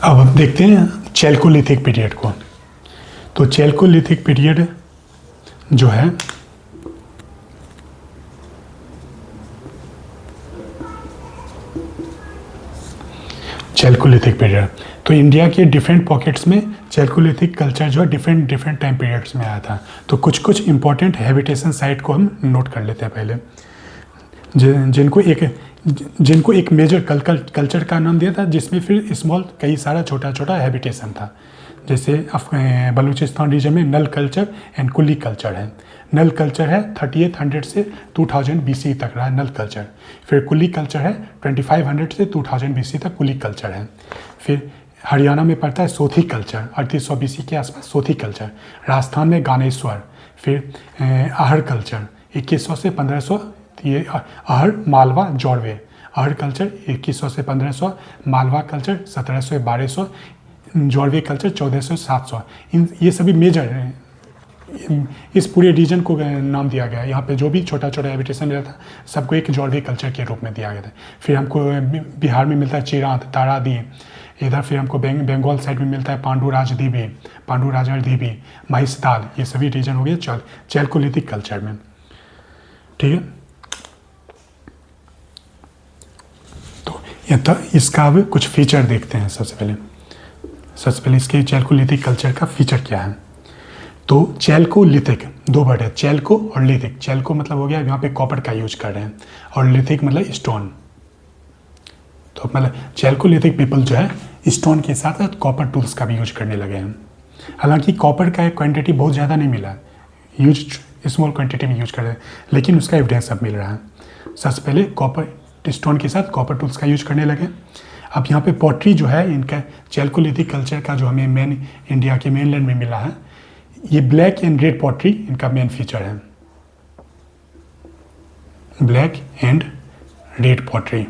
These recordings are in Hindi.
अब हम देखते हैं चैल्कोलिथिक पीरियड को। तो चैल्कोलिथिक पीरियड जो है चैल्कोलिथिक पीरियड, तो इंडिया के डिफरेंट पॉकेट्स में चैल्कोलिथिक कल्चर जो है डिफरेंट टाइम पीरियड्स में आया था। तो कुछ इंपॉर्टेंट हैबिटेशन साइट को हम नोट कर लेते हैं पहले, जिनको एक मेजर कल्चर का नाम दिया था, जिसमें फिर स्मॉल कई सारा छोटा छोटा हैबिटेशन था। जैसे बलूचिस्तान रीजन में नल कल्चर एंड कुली कल्चर है। नल कल्चर है 3800 से 2000 BC तक रहा है नल कल्चर। फिर कुली कल्चर है 2500 से 2000 BC तक कुली कल्चर है। फिर हरियाणा में पड़ता है सोथी कल्चर 3800 BC के आसपास सोथी कल्चर। राजस्थान में गानेश्वर। फिर आहर कल्चर 2100 से 1500, ये आहर मालवा जौरवे। आहर कल्चर 2100 से 1500, मालवा कल्चर 1700 से 1200, जौरवे कल्चर 1400 से 700। ये सभी मेजर हैं। इस पूरे रीजन को नाम दिया गया है। यहाँ पे जो भी छोटा छोटा हैबिटेशन रहता सबको एक जौरवे कल्चर के रूप में दिया गया था। फिर हमको बिहार में मिलता है चिरांत, तारादी। इधर फिर हमको बंगाल साइड में मिलता है पांडुराज द्वीपी, पांडुराजर द्वीपी, महिषताल। ये सभी रीजन हो गए चैल्कोलिथिक कल्चर में। ठीक है, तो इसका अब कुछ फीचर देखते हैं। सबसे पहले इसके चैल्कोलिथिक कल्चर का फीचर क्या है। तो चैल्कोलिथिक दो वर्ड है, चैल्को और लिथिक। चैल्को मतलब हो गया यहाँ पे कॉपर का यूज कर रहे हैं, और लिथिक मतलब स्टोन। तो मतलब चैल्कोलिथिक पीपल जो है स्टोन के साथ साथ कॉपर टूल्स का भी यूज करने लगे हैं। हालांकि कॉपर का क्वांटिटी बहुत ज़्यादा नहीं मिला, यूज स्मॉल क्वांटिटी में यूज कर रहे हैं, लेकिन उसका एविडेंस अब मिल रहा है। सबसे पहले कॉपर स्टोन के साथ कॉपर टूल्स का यूज करने लगे। अब यहाँ पे पॉटरी जो है इनका चैल्कोलिथिक कल्चर का जो हमें मेन इंडिया के मेनलैंड में मिला है, ये ब्लैक एंड रेड पॉटरी इनका मेन फीचर है। Black and red pottery.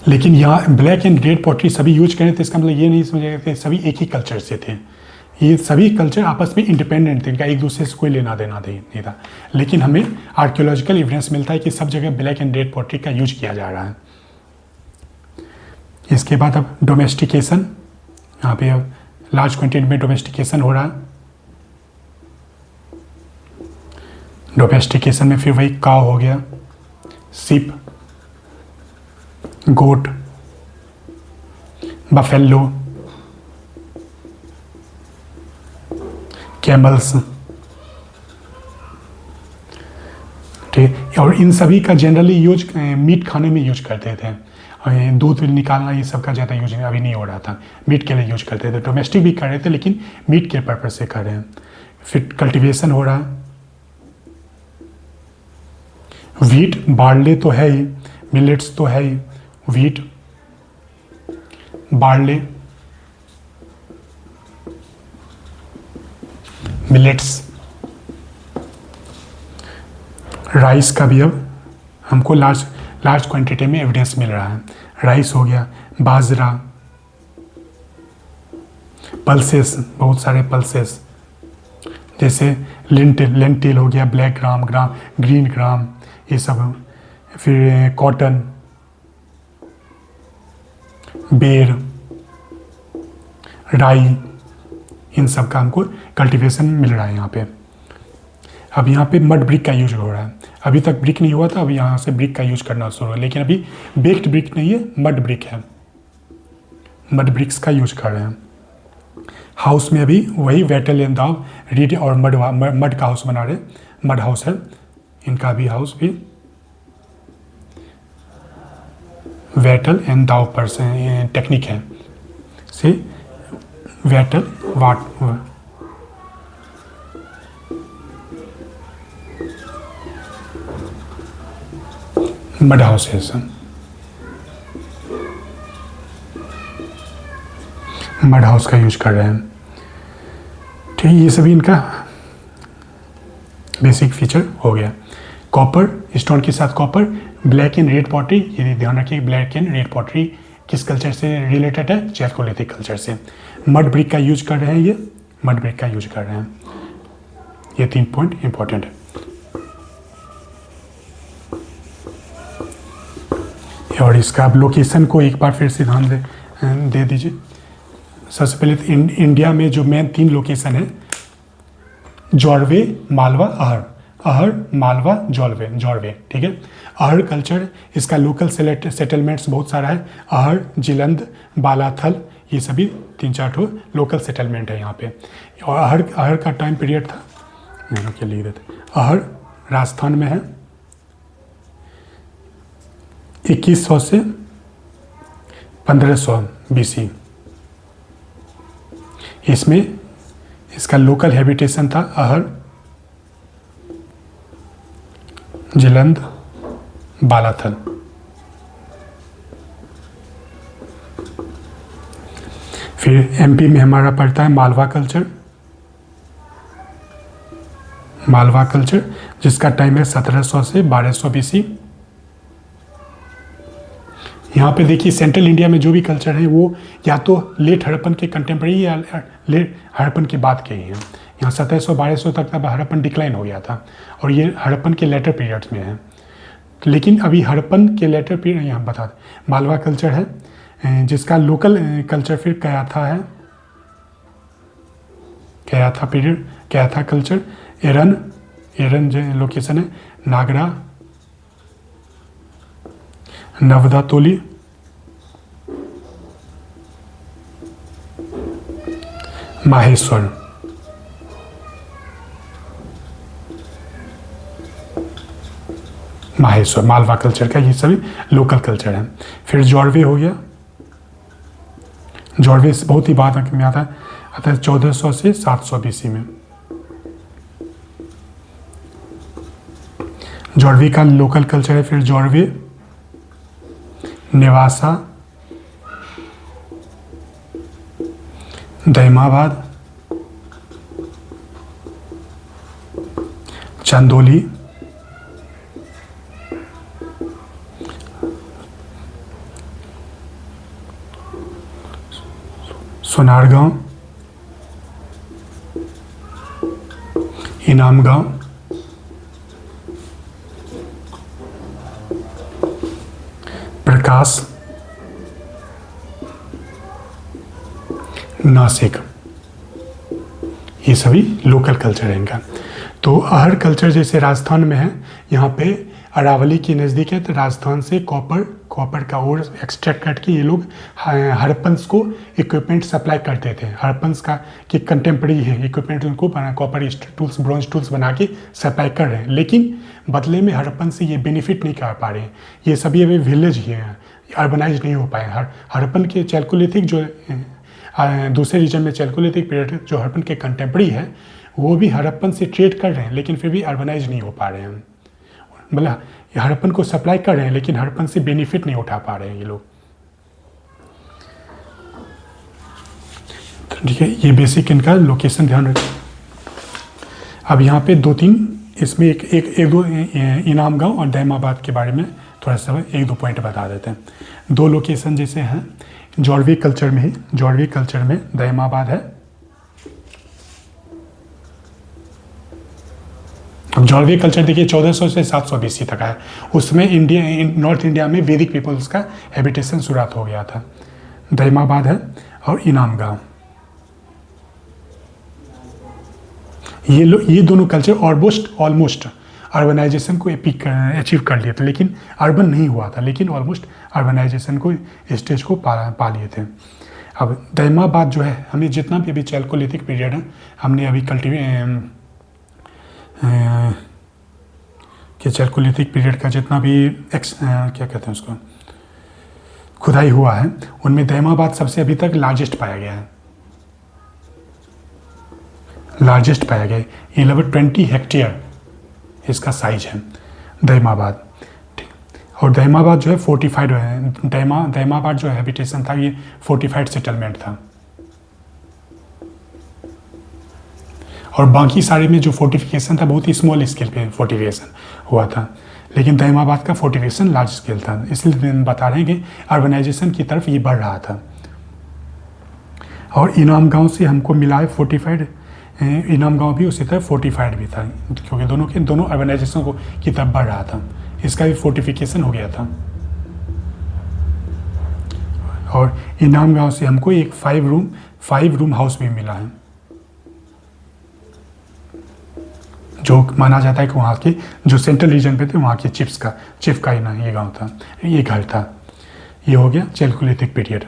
लेकिन यहाँ ब्लैक एंड रेड पॉटरी सभी यूज करें तो इसका मतलब ये नहीं समझेगा कि सभी एक ही कल्चर से थे। ये सभी कल्चर आपस में इंडिपेंडेंट थे, इनका एक दूसरे से कोई लेना देना नहीं था। लेकिन हमें आर्कियोलॉजिकल एविडेंस मिलता है कि सब जगह ब्लैक एंड रेड पॉटरी का यूज किया जा रहा है। इसके बाद अब डोमेस्टिकेशन, यहाँ पे अब लार्ज क्वांटिटी में डोमेस्टिकेशन हो रहा है। डोमेस्टिकेशन में फिर वही काव हो गया, सिप, गोट, बफेलो, कैमल्स। ठीक, और इन सभी का जनरली यूज मीट खाने में यूज करते थे। दूध निकालना ये सब का ज़्यादा यूज अभी नहीं हो रहा था, मीट के लिए यूज करते थे। डोमेस्टिक भी कर रहे थे लेकिन मीट के पर्पज से कर रहे हैं। फिर कल्टीवेशन हो रहा है। व्हीट, बार्ले तो है ही, मिलेट्स तो है ही। व्हीट, बार्ले, मिलेट्स, राइस का भी अब हमको लार्ज क्वांटिटी में एविडेंस मिल रहा है। राइस हो गया, बाजरा, पल्सेस, बहुत सारे पल्सेस जैसे लेंटिल हो गया, ब्लैक ग्राम, ग्रीन ग्राम, ये सब। फिर कॉटन, बेर, राई, इन सब का हमको कल्टीवेशन मिल रहा है यहाँ पे। अब यहाँ पे मड ब्रिक का यूज हो रहा है। अभी तक ब्रिक नहीं हुआ था, अभी यहाँ से ब्रिक का यूज करना शुरू है। लेकिन अभी बेक्ड ब्रिक नहीं है, मड ब्रिक है। मड ब्रिक्स का यूज कर रहे हैं। हाउस में अभी वही वेटल एंड दाव, रीड और मड का हाउस बना रहे, मड हाउस है इनका भी। हाउस भी वेटल एंड दाव पर से टेक्निक है, से वेटल वाट मड हाउस है सब, मड हाउस का यूज कर रहे हैं। ठीक, ये सभी इनका बेसिक फीचर हो गया। कॉपर, स्टोन के साथ copper, black and red pottery. ये ध्यान रखिए ब्लैक एंड रेड पॉटरी किस कल्चर से रिलेटेड है, चैल्कोलिथिक कल्चर से। मड ब्रिक का यूज कर रहे हैं, ये मड ब्रिक का यूज कर रहे हैं। ये 3 पॉइंट इंपॉर्टेंट है। और इसका आप लोकेशन को एक बार फिर से ध्यान दे दीजिए। सबसे पहले तो इंडिया में जो मेन 3 लोकेशन है, जॉर्वे, मालवा, अहर। अहर, मालवा, जॉर्वे, ठीक है। अहर कल्चर, इसका लोकल सेटलमेंट्स बहुत सारा है। अहर, जिलंद, बालाथल, ये सभी 3-4 ठो लोकल सेटलमेंट है यहाँ पे। और अहर का टाइम पीरियड था, के लिख देते। अहर राजस्थान में है, 2100 से 1500 BC। इसमें इसका लोकल हैबिटेशन था अहर, जिलंद, बालाथल। फिर MP में हमारा पड़ता है मालवा कल्चर। मालवा कल्चर जिसका टाइम है 1700 से 1200 BC। यहाँ पे देखिए सेंट्रल इंडिया में जो भी कल्चर है वो या तो लेट हड़प्पन के कंटेम्प्रेरी या लेट हड़प्पन के बाद के ही हैं। यहाँ 1700-1200 तक तब हड़प्पन डिक्लाइन हो गया था और ये हड़प्पन के लेटर पीरियड्स में है। लेकिन अभी हड़प्पन के लेटर पीरियड यहाँ बता दें। मालवा कल्चर है जिसका लोकल कल्चर फिर कयाथा है, कयाथा पीरियड, कयाथा कल्चर। एरन जो लोकेशन है, नागरा, नवदातोली, माहेश्वर। माहेश्वर मालवा कल्चर का ये सभी लोकल कल्चर है। फिर जॉर्वे हो गया। जॉर्वे बहुत ही बाद में आता है 1400 से 700 BC में। जॉर्वे का लोकल कल्चर है। फिर जॉर्वे, नेवासा, दैमाबाद, चंदोली, सोनारगांव, इनामगांव, प्रकाश, नासिक, ये सभी लोकल कल्चर है इनका। तो अहर कल्चर जैसे राजस्थान में है, यहाँ पे अरावली के नज़दीक है, तो राजस्थान से कॉपर का ओर एक्सट्रैक्ट करके ये लोग हड़प्पन्स को इक्विपमेंट सप्लाई करते थे। हड़प्पन्स का कि कंटेम्प्रेरी है इक्विपमेंट उनको कॉपर टूल्स, ब्रॉन्ज टूल्स बना के सप्लाई कर रहे हैं, लेकिन बदले में हड़प्पन से ये बेनिफिट नहीं कर पा रहे हैं। ये सभी अभी विलेज ही हैं, अर्बनाइज नहीं हो पाए। हड़प्पन के चैल्कोलिथिक जो दूसरे रीजन में चैल्कोलिथिक पीरियड जो हड़प्पन के कंटेम्प्रेरी है वो भी हड़प्पन से ट्रेड कर रहे हैं, लेकिन फिर भी अर्बनाइज नहीं हो पा रहे हैं। मतलब हड़प्पन को सप्लाई कर रहे हैं लेकिन हड़प्पन से बेनिफिट नहीं उठा पा रहे हैं ये लोग। ठीक है, ये बेसिक इनका लोकेशन ध्यान रखें। अब यहाँ पे 2-3 इसमें एक दो इनामगांव और दैमाबाद के बारे में थोड़ा सा 1-2 पॉइंट बता देते हैं। 2 लोकेशन जैसे हैं जॉर्वे कल्चर में ही, जॉर्वे कल्चर में दैमाबाद है। अब जॉर्वे कल्चर देखिए 1400 से 700 BC तक है। उसमें नॉर्थ इंडिया में वैदिक पीपल्स का हैबिटेशन शुरुआत हो गया था। दैमाबाद है और इनामगांव, ये दोनों कल्चर ऑलमोस्ट अर्बनाइजेशन को अचीव कर लिए थे, लेकिन अर्बन नहीं हुआ था, लेकिन ऑलमोस्ट अर्बनाइजेशन को स्टेज को पा लिए थे। अब दैमाबाद जो है, हमने जितना भी अभी चैल्कोलिथिक पीरियड है हमने अभी चैल्कोलिथिक पीरियड का जितना भी क्या कहते हैं उसको खुदाई हुआ है, उनमें दैमाबाद सबसे अभी तक लार्जेस्ट पाया गया है। 1120 हेक्टेयर इसका साइज है दैमाबाद। ठीक, और दैमाबाद जो है फोर्टिफाइड है। दैमाबाद जो हैबिटेशन था ये फोर्टिफाइड सेटलमेंट था, और बाकी सारे में जो फोर्टिफिकेशन था बहुत ही स्मॉल स्केल पे फोर्टिफिकेशन हुआ था, लेकिन दैमाबाद का फोर्टिफिकेशन लार्ज स्केल था। इसलिए बता रहे हैं कि अर्बनाइजेशन की तरफ ये बढ़ रहा था। और इनामगांव से हमको मिला है फोर्टिफाइड, इनामगांव भी उसी तरह फोर्टिफाइड भी था, क्योंकि दोनों अर्बनाइजेशन की तरफ बढ़ रहा था। इसका भी फोर्टिफिकेशन हो गया था। और इनाम गांव से हमको एक 5 रूम हाउस भी मिला है, जो माना जाता है कि वहाँ के जो सेंट्रल रीजन पे थे वहाँ के चीफ का ये गांव था, ये घर था। ये हो गया चैल्कोलिथिक पीरियड।